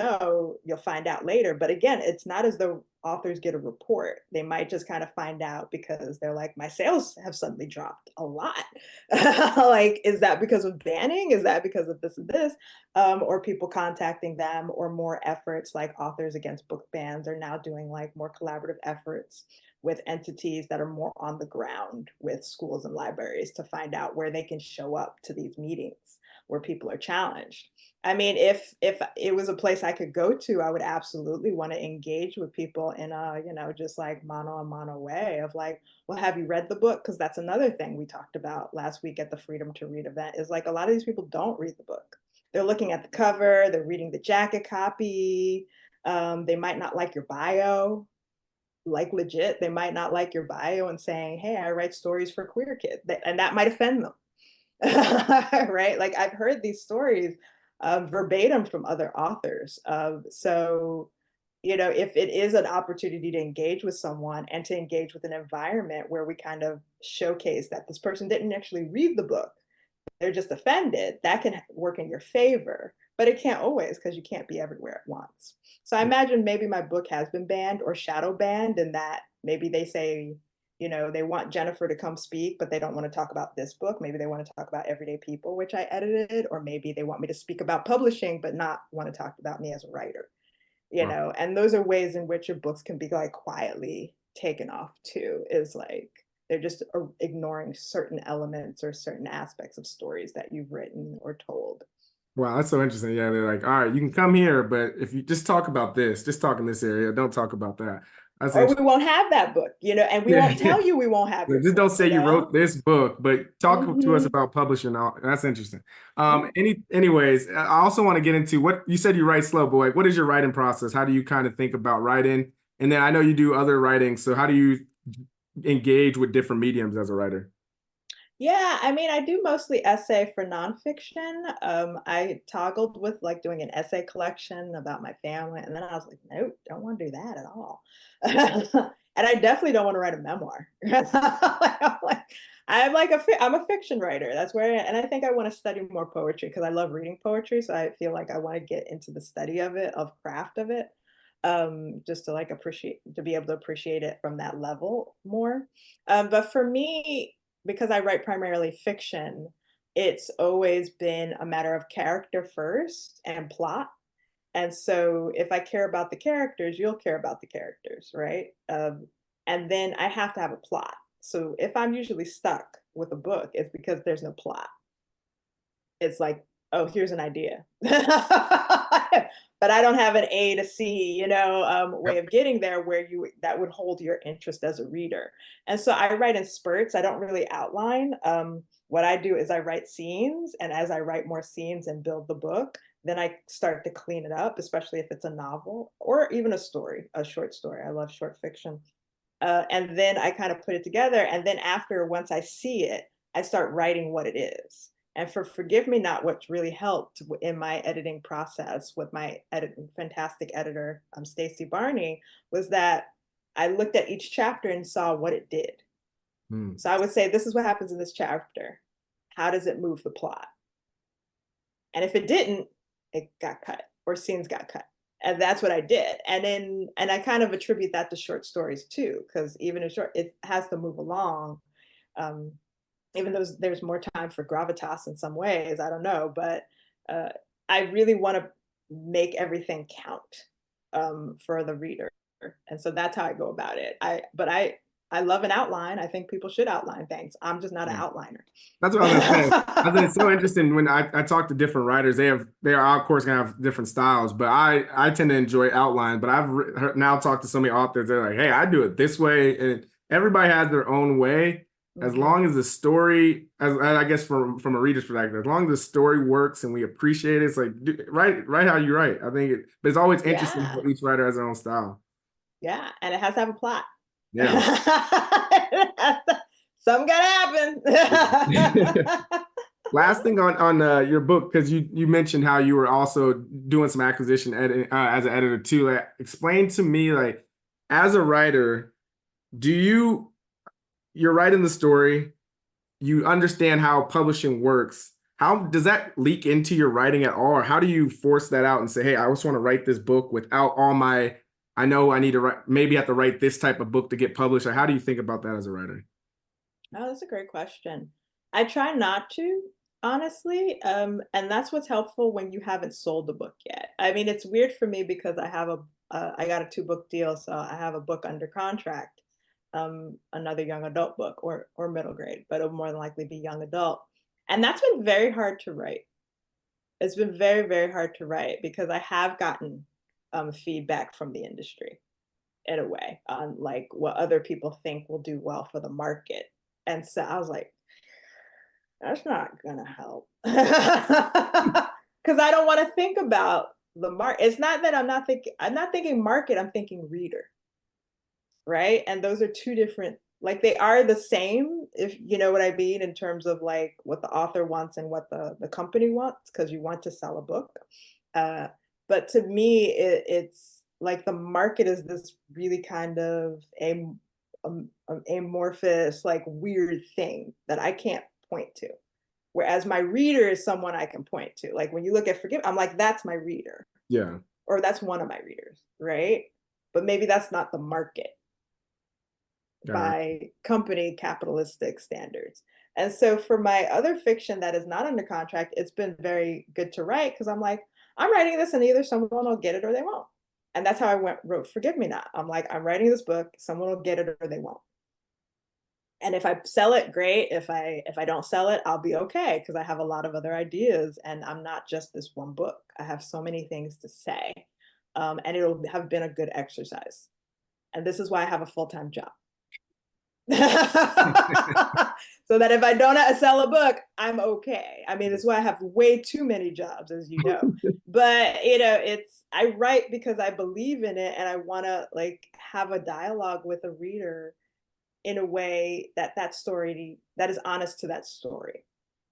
find out later. But again, it's not as though authors get a report. They might just kind of find out because they're like, my sales have suddenly dropped a lot. Like, is that because of banning? Is that because of this and this? Or people contacting them, or more efforts like Authors Against Book Bans are now doing like more collaborative efforts with entities that are more on the ground with schools and libraries to find out where they can show up to these meetings. where people are challenged. I mean, if it was a place I could go to, I would absolutely want to engage with people in a, just like mano a mano way of like, well, have you read the book? Because that's another thing we talked about last week at the Freedom to Read event is like a lot of these people don't read the book. They're looking at the cover, they're reading the jacket copy. They might not like your bio, like legit. They might not like your bio and saying, hey, I write stories for queer kids. And that might offend them. Right? Like I've heard these stories verbatim from other authors. So, if it is an opportunity to engage with someone and to engage with an environment where we kind of showcase that this person didn't actually read the book, they're just offended, that can work in your favor. But it can't always because you can't be everywhere at once. So I imagine maybe my book has been banned or shadow banned, and that maybe they say, they want Jennifer to come speak, but they don't want to talk about this book. Maybe they want to talk about Everyday People, which I edited, or maybe they want me to speak about publishing, but not want to talk about me as a writer, Wow. and those are ways in which your books can be like quietly taken off too, is like they're just ignoring certain elements or certain aspects of stories that you've written or told. Wow, that's so interesting. Yeah, they're like, all right, you can come here, but if you just talk about this, just talk in this area, don't talk about that. That's Or we interesting. won't have that book, and we Yeah, won't yeah. tell you we won't have Like, your just book, don't say you wrote this book, but talk to us Hmm. about publishing. That's interesting. Yeah. Anyways, I also want to get into what you said you write slow, but like, what is your writing process? How do you kind of think about writing? And then I know you do other writing, so how do you engage with different mediums as a writer? Yeah, I mean, I do mostly essay for nonfiction. I toggled with like doing an essay collection about my family, and then I was like, nope, don't want to do that at all. And I definitely don't want to write a memoir. I'm a fiction writer. That's where, and I think I want to study more poetry because I love reading poetry. So I feel like I want to get into the study of it, of craft of it, just to like to be able to appreciate it from that level more. But for me, because I write primarily fiction, it's always been a matter of character first and plot. And so if I care about the characters, you'll care about the characters, right? And then I have to have a plot. So if I'm usually stuck with a book, it's because there's no plot. It's like, oh, here's an idea. But I don't have an A to C, way Yep. of getting there where that would hold your interest as a reader. And so I write in spurts. I don't really outline. What I do is I write scenes, and as I write more scenes and build the book, then I start to clean it up, especially if it's a novel or even a story, a short story. I love short fiction. And then I kind of put it together. And then once I see it, I start writing what it is. And for Forgive Me Not, what's really helped in my editing process with my fantastic editor, Stacey Barney, was that I looked at each chapter and saw what it did. Hmm. So I would say, this is what happens in this chapter. How does it move the plot? And if it didn't, it got cut or scenes got cut. And that's what I did. And I kind of attribute that to short stories too, because even in short, it has to move along. Um, Even though there's more time for gravitas in some ways, I don't know, but uh, I really want to make everything count for the reader, and so that's how I go about it. I love an outline. I think people should outline things. I'm just not an outliner. That's what I was gonna say. I think it's so interesting when I talk to different writers. They are of course gonna have different styles, but I tend to enjoy outline. But now talked to so many authors. They're like, hey, I do it this way, and everybody has their own way. As Mhm. long as the story, as I guess from a reader's perspective, as long as the story works and we appreciate it, it's like write how you write. I think but it's always interesting Yeah, how each writer has their own style. yeah, and it has to have a plot. Yeah. Something gotta happen. Last thing on your book, because you mentioned how you were also doing some acquisition editing as an editor too. Like, explain to me, like, as a writer, do you're writing the story, you understand how publishing works. How does that leak into your writing at all, or how do you force that out and say, hey, I just want to write this book without all my, I know I need to write, maybe have to write this type of book to get published. Or how do you think about that as a writer? Oh, that's a great question. I try not to, honestly, and that's what's helpful when you haven't sold the book yet. I mean, it's weird for me because I got a two-book deal, so I have a book under contract, another young adult book or middle grade, but it'll more than likely be young adult. And that's been very hard to write. It's been very, very hard to write because I have gotten feedback from the industry in a way on like what other people think will do well for the market. And so I was like, that's not gonna help. Because I don't want to think about the market. It's not that I'm not thinking market, I'm thinking reader. Right. And those are two different, like they are the same, if you know what I mean, in terms of like what the author wants and what the company wants, because you want to sell a book. Uh, but to me, it's like the market is this really kind of amorphous, like weird thing that I can't point to. Whereas my reader is someone I can point to. Like when you look at Forgive, I'm like, that's my reader, Yeah. or that's one of my readers, right? But maybe that's not the market Got by company capitalistic standards. And so for my other fiction that is not under contract, it's been very good to write because I'm like, I'm writing this and either someone will get it or they won't. And that's how I wrote Forgive Me Not. I'm like, I'm writing this book, someone will get it or they won't. And if I sell it, great. If I don't sell it, I'll be okay because I have a lot of other ideas and I'm not just this one book. I have so many things to say. And it'll have been a good exercise. And this is why I have a full-time job. So that if I don't sell a book, I'm okay. I mean, that's why I have way too many jobs, as you know. But you know, I write because I believe in it, and I want to like have a dialogue with a reader in a way that story that is honest to that story,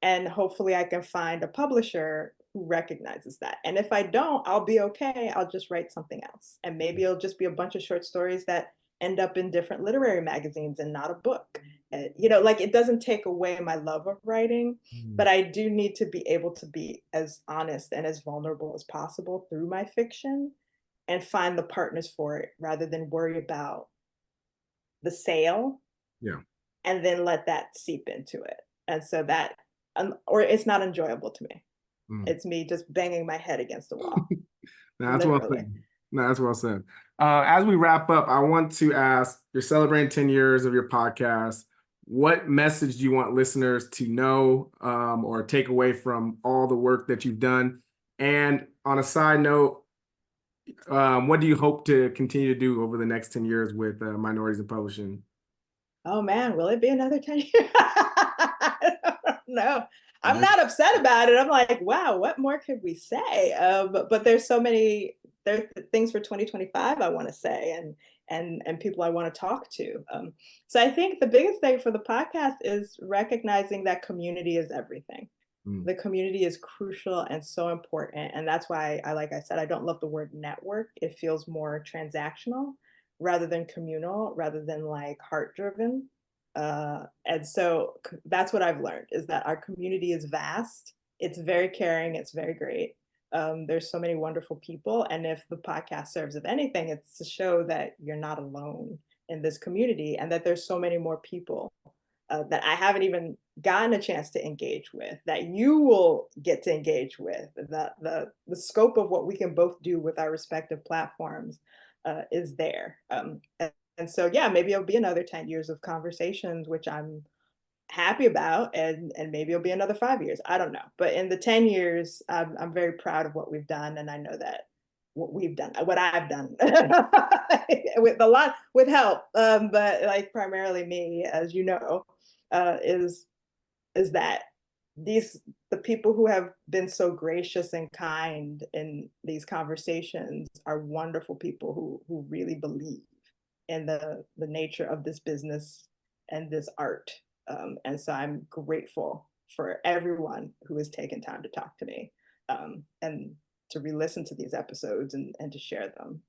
and hopefully, I can find a publisher who recognizes that. And if I don't, I'll be okay. I'll just write something else, and maybe it'll just be a bunch of short stories that end up in different literary magazines and not a book. You know, like it doesn't take away my love of writing, it. but I do need to be able to be as honest and as vulnerable as possible through my fiction and find the partners for it rather than worry about the sale Yeah. and then let that seep into it. And so that, or it's not enjoyable to me. Mm. It's me just banging my head against the wall, No, that's well literally. said. No, that's well said. As we wrap up, I want to ask, you're celebrating 10 years of your podcast. What message do you want listeners to know or take away from all the work that you've done? And on a side note, what do you hope to continue to do over the next 10 years with Minorities in Publishing? Oh man, will it be another 10 years? I don't know. I'm Yeah. not upset about it. I'm like, wow, what more could we say? But there's so many there things for 2025 I want to say and people I want to talk to. So I think the biggest thing for the podcast is recognizing that community is everything. Mm. The community is crucial and so important. And that's why like I said, I don't love the word network. It feels more transactional rather than communal, rather than like heart driven. And so that's what I've learned is that our community is vast. It's very caring. It's very great. There's so many wonderful people. And if the podcast serves of anything, it's to show that you're not alone in this community and that there's so many more people that I haven't even gotten a chance to engage with, that you will get to engage with. The scope of what we can both do with our respective platforms is there. And so, yeah, maybe it'll be another 10 years of conversations, which I'm happy about, and maybe it'll be another 5 years. I don't know. But in the 10 years, I'm very proud of what we've done. And I know that what we've done, what I've done with a lot, with help, but like primarily me, as you know, is that the people who have been so gracious and kind in these conversations are wonderful people who really believe in the nature of this business and this art. And so I'm grateful for everyone who has taken time to talk to me and to re-listen to these episodes and to share them.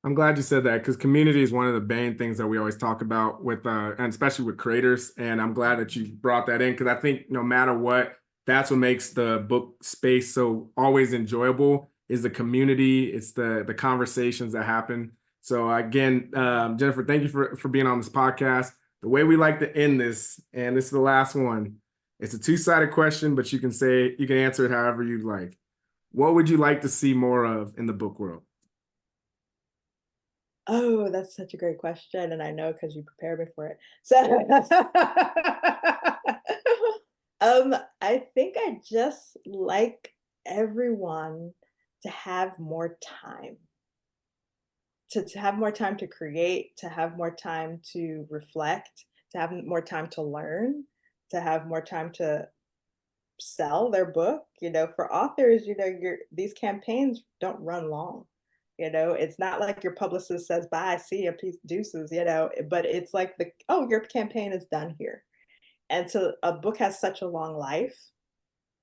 I'm glad you said that because community is one of the main things that we always talk about with, and especially with creators. And I'm glad that you brought that in because I think no matter what, that's what makes the book space so always enjoyable is the community. It's the conversations that happen. So again, Jennifer, thank you for being on this podcast. The way we like to end this, and this is the last one, it's a two-sided question, but you can answer it however you'd like. What would you like to see more of in the book world? Oh, that's such a great question, and I know because you prepared me for it. So, I think I just like everyone to have more time, to have more time to create, to have more time to reflect, to have more time to learn, to have more time to sell their book. For authors, these campaigns don't run long. It's not like your publicist says, bye, see ya, peace, deuces, but it's like oh, your campaign is done here. And so a book has such a long life.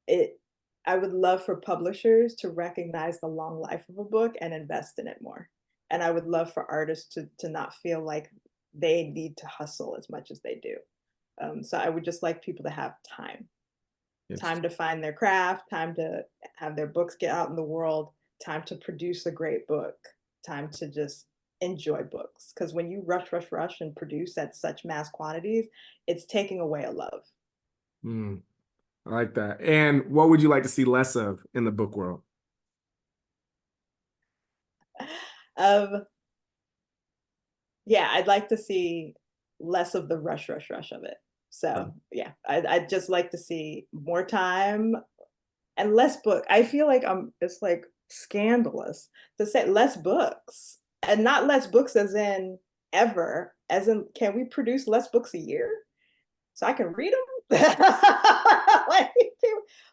It I would love for publishers to recognize the long life of a book and invest in it more. And I would love for artists to not feel like they need to hustle as much as they do. So I would just like people to have Yes. time to find their craft, time to have their books get out in the world, time to produce a great book, time to just enjoy books. Because when you rush and produce at such mass quantities, it's taking away a love. Mm, I like that. And what would you like to see less of in the book world? Um, yeah, I'd like to see less of the rush of it. So yeah, I'd just like to see more time and less book. I feel like it's like scandalous to say less books, and not less books as in ever, as in can we produce less books a year so I can read them?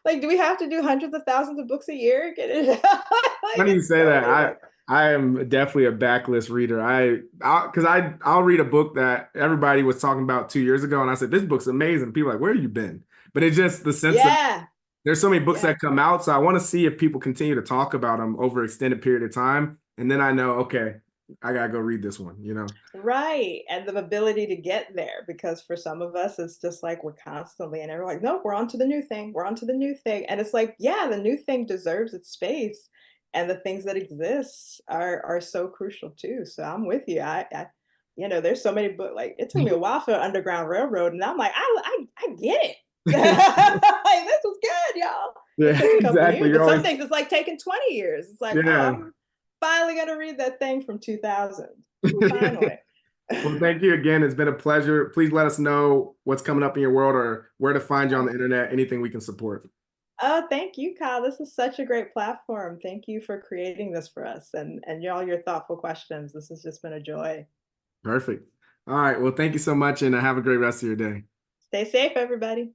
like, do we have to do hundreds of thousands of books a year? Get it? Like Funny you it's say so that. many books. I am definitely a backlist reader. I'll read a book that everybody was talking about 2 years ago, and I said this book's amazing. People are like, where have you been? But it's just the sense of Yeah, there's so many books yeah. that come out, so I want to see if people continue to talk about them over extended period of time, and then I know, okay, I gotta go read this one. Right. And the ability to get there, because for some of us, it's just like we're constantly, and everyone's like, no, we're on to the new thing. We're on to the new thing. And it's like, yeah, the new thing deserves its space. And the things that exist are so crucial too. So I'm with you. There's so many books. Like it took me a while for Underground Railroad, and I'm like, I get it. Like, this was good, y'all. It Yeah, took a couple exactly. years, You're but some always things it's like taking 20 years. It's like, oh, yeah. I'm finally gonna read that thing from 2000. Finally. Well, thank you again. It's been a pleasure. Please let us know what's coming up in your world or where to find you on the internet, anything we can support. Oh, thank you, Kyle. This is such a great platform. Thank you for creating this for us and all your thoughtful questions. This has just been a joy. Perfect. All right. Well, thank you so much and have a great rest of your day. Stay safe, everybody.